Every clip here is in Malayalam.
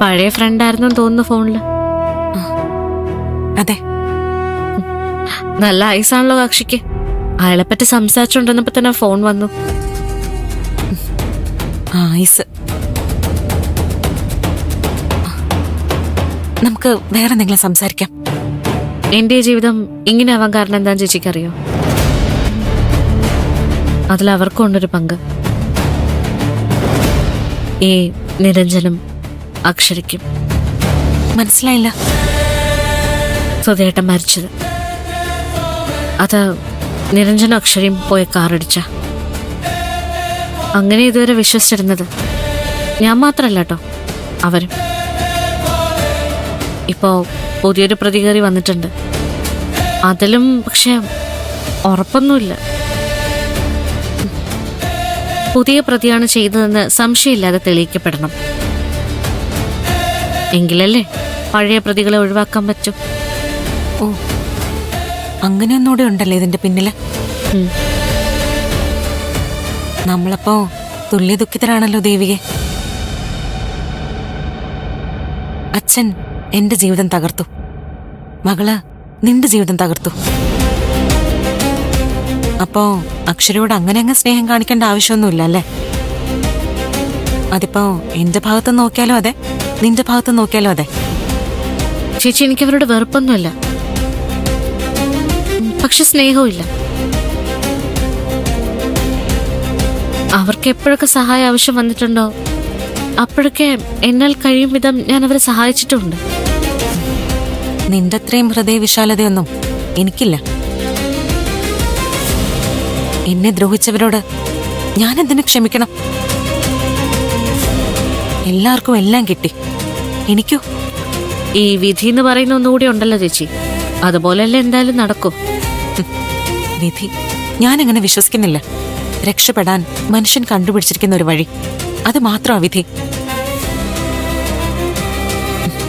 പഴയ ഫ്രണ്ടായിരുന്നു തോന്നുന്നു ഫോണില്. അതെ. നല്ല ഐസാണല്ലോ കക്ഷിക്ക്. അയാളെപ്പറ്റി സംസാരിച്ചോണ്ടിരുന്നപ്പോ തന്നെ ഫോൺ വന്നു. ഐസ്. നമുക്ക് വേറെ എന്തെങ്കിലും സംസാരിക്കാം. എന്റെ ജീവിതം ഇങ്ങനെ ആവാൻ കാരണം എന്താന്ന് ചേച്ചിക്കറിയോ? അതിൽ അവർക്കും ഉണ്ടൊരു പങ്ക്. ഈ നിരഞ്ജനും അക്ഷരയ്ക്കും. മനസ്സിലായില്ല. സുധേട്ടൻ മരിച്ചത് അത് നിരഞ്ജനും അക്ഷരയും പോയ കാറടിച്ച. അങ്ങനെ ഇതുവരെ വിശ്വസിച്ചിരുന്നത് ഞാൻ മാത്രല്ല കേട്ടോ, അവരും. ഇപ്പോ പുതിയൊരു പ്രതികരി വന്നിട്ടുണ്ട്. അതിലും പക്ഷെ ഉറപ്പൊന്നുമില്ല. പുതിയ പ്രതിയാണ് ചെയ്തതെന്ന് സംശയമില്ലാതെ തെളിയിക്കപ്പെടണം. എങ്കിലല്ലേ പഴയ പ്രതികളെ ഒഴിവാക്കാൻ പറ്റൂ. ഓ, അങ്ങനെ ഒന്നുകൂടെ ഉണ്ടല്ലേ ഇതിന്റെ പിന്നില്. നമ്മളപ്പോ തുല്യ ദുഃഖിതരാണല്ലോ ദേവികെ. അച്ഛൻ എന്റെ ജീവിതം തകർത്തു, മകള് നിന്റെ ജീവിതം തകർത്തു. അപ്പോ അക്ഷരയോട് അങ്ങനെ അങ്ങ് സ്നേഹം കാണിക്കേണ്ട ആവശ്യമൊന്നുമില്ല അല്ലേ? അതിപ്പോ എന്റെ ഭാഗത്ത് നോക്കിയാലോ അതെ, നിന്റെ ഭാഗത്ത് നോക്കിയാലോ അതെ. ചേച്ചി, എനിക്ക് അവരോട് വെറുപ്പൊന്നുമില്ല, പക്ഷെ സ്നേഹവും ഇല്ല. അവർക്ക് എപ്പോഴൊക്കെ സഹായം ആവശ്യം വന്നിട്ടുണ്ടോ അപ്പോഴൊക്കെ എന്നാൽ കഴിയും വിധം ഞാൻ അവരെ സഹായിച്ചിട്ടുണ്ട്. നിന്റെ അത്രയും ഹൃദയവിശാലതയൊന്നും എനിക്കില്ല. എന്നെ ദ്രോഹിച്ചവരോട് ഞാൻ എന്തിനു ക്ഷമിക്കണം? എല്ലാവർക്കും എല്ലാം കിട്ടി, എനിക്കോ? ഈ വിധി എന്ന് പറയുന്ന ഒന്നുകൂടി ഉണ്ടല്ലോ ചേച്ചി, അതുപോലെയല്ലേ എന്തായാലും നടക്കും. വിധി ഞാനങ്ങനെ വിശ്വസിക്കുന്നില്ല. രക്ഷപ്പെടാൻ മനുഷ്യൻ കണ്ടുപിടിച്ചിരിക്കുന്ന ഒരു വഴി, അത് മാത്രമാ വിധി.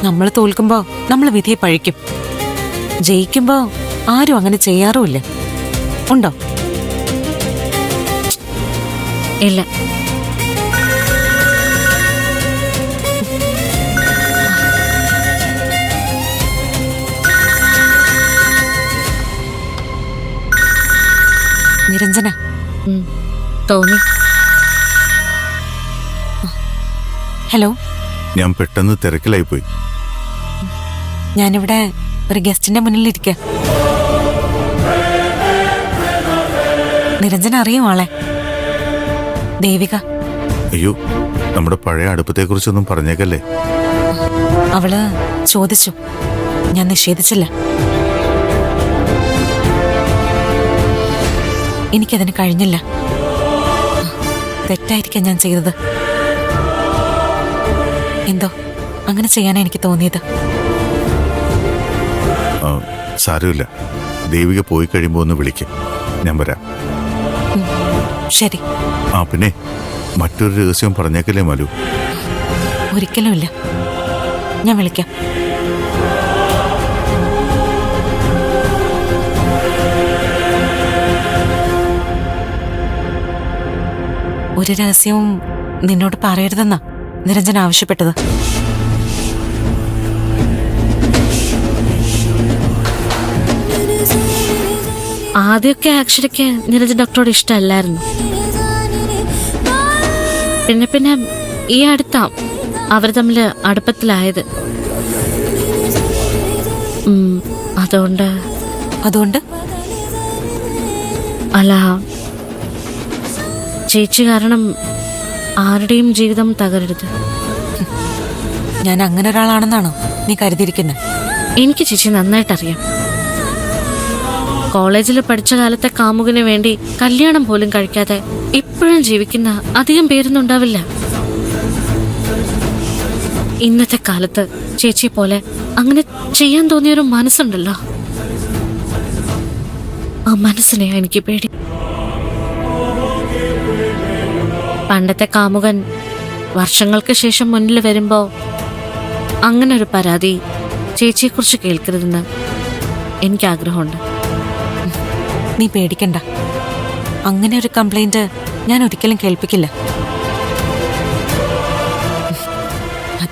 നമ്മൾ തോൽക്കുമ്പോ നമ്മൾ വിധിയെ പഴിക്കും, ജയിക്കുമ്പോ ആരും അങ്ങനെ ചെയ്യാറുമില്ല. ഉണ്ടോ? ഇല്ല. നിരഞ്ജന. തോന്നി. ഹലോ. ഞാൻ പെട്ടെന്ന് തിരക്കിലായി പോയി. ഞാനിവിടെ ഒരു ഗസ്റ്റിന്റെ മുന്നിലിരിക്ക. നിരഞ്ജന അറിയോ ആളെ? ദേവിക. അയ്യോ, നമ്മുടെ പഴയ അടുപ്പത്തെക്കുറിച്ചൊന്നും പറഞ്ഞേക്കല്ലേ. അവള് ചോദിച്ചു, ഞാൻ നിഷേധിച്ചില്ല. എനിക്കതിന് കഴിഞ്ഞില്ല. തെറ്റായിരിക്കാം ഞാൻ ചെയ്തത്. എന്തോ അങ്ങനെ ചെയ്യാനാ എനിക്ക് തോന്നിയത്. സാരമില്ല, ദേവിക പോയി കഴിയുമ്പോ ഒന്ന് വിളിക്കും, ഞാൻ വരാം. ശരി. പിന്നെ മറ്റൊരു രഹസ്യം പറഞ്ഞേക്കല്ലേ മലു? ഒരിക്കലും ഇല്ല, ഞാൻ വിളിക്കാം. ഒരു രഹസ്യവും നിന്നോട് പറയരുതെന്നാ നിരഞ്ജൻ ആവശ്യപ്പെട്ടത്. ആദ്യമൊക്കെ അക്ഷരയ്ക്ക് നിരഞ്ജൻ ഡോക്ടറോട് ഇഷ്ടമല്ലായിരുന്നു. പിന്നെ പിന്നെ ഈ അടുത്താ അവർ തമ്മിൽ അടുപ്പത്തിലായത്. അതുകൊണ്ട് അല്ല, ചേച്ചി കാരണം ആരുടെയും ജീവിതം തകരരുത്. ഞാൻ അങ്ങനെ ഒരാളാണെന്നാണോ നീ കരുതിയിരിക്കുന്നത്? എനിക്ക് ചേച്ചി നന്നായിട്ടറിയാം. കോളേജിൽ പഠിച്ച കാലത്തെ കാമുകന് വേണ്ടി കല്യാണം പോലും കഴിക്കാതെ ഇപ്പോഴും ജീവിക്കുന്ന അധികം പേരൊന്നും ഉണ്ടാവില്ല. ഇന്നത്തെ കാലത്ത് ചേച്ചിയെ പോലെ അങ്ങനെ ചെയ്യാൻ തോന്നിയൊരു മനസ്സുണ്ടല്ലോ, ആ മനസ്സിനെയാ എനിക്ക് പേടി. പണ്ടത്തെ കാമുകൻ വർഷങ്ങൾക്ക് ശേഷം മുന്നിൽ വരുമ്പോ അങ്ങനെ ഒരു പരാതി ചേച്ചിയെക്കുറിച്ച് കേൾക്കരുതെന്ന് എനിക്ക് ആഗ്രഹമുണ്ട്. നീ പേടിക്കണ്ട, അങ്ങനെ ഒരു കംപ്ലൈന്റ് ഞാൻ ഒരിക്കലും കേൾപ്പിക്കില്ല.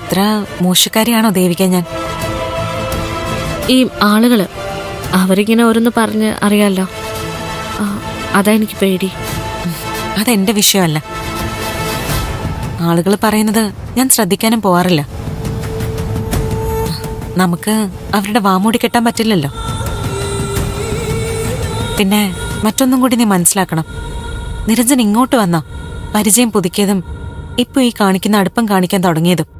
അത്ര മോശക്കാരിയാണോ ദേവിക ഞാൻ? ഈ ആളുകള് അവരിങ്ങനെ ഓരോന്ന് പറഞ്ഞ് അറിയാലോ, അതാ എനിക്ക് പേടി. അതെന്റെ വിഷയമല്ല. ആളുകൾ പറയുന്നത് ഞാൻ ശ്രദ്ധിക്കാനും പോവാറില്ല. നമുക്ക് അവരുടെ വാമൂടി കെട്ടാൻ പറ്റില്ലല്ലോ. പിന്നെ മറ്റൊന്നും കൂടി നീ മനസ്സിലാക്കണം. നിരഞ്ജൻ ഇങ്ങോട്ട് വന്നോ പരിചയം പുതുക്കിയതും ഇപ്പൊ ഈ കാണിക്കുന്ന അടുപ്പം കാണിക്കാൻ തുടങ്ങിയതും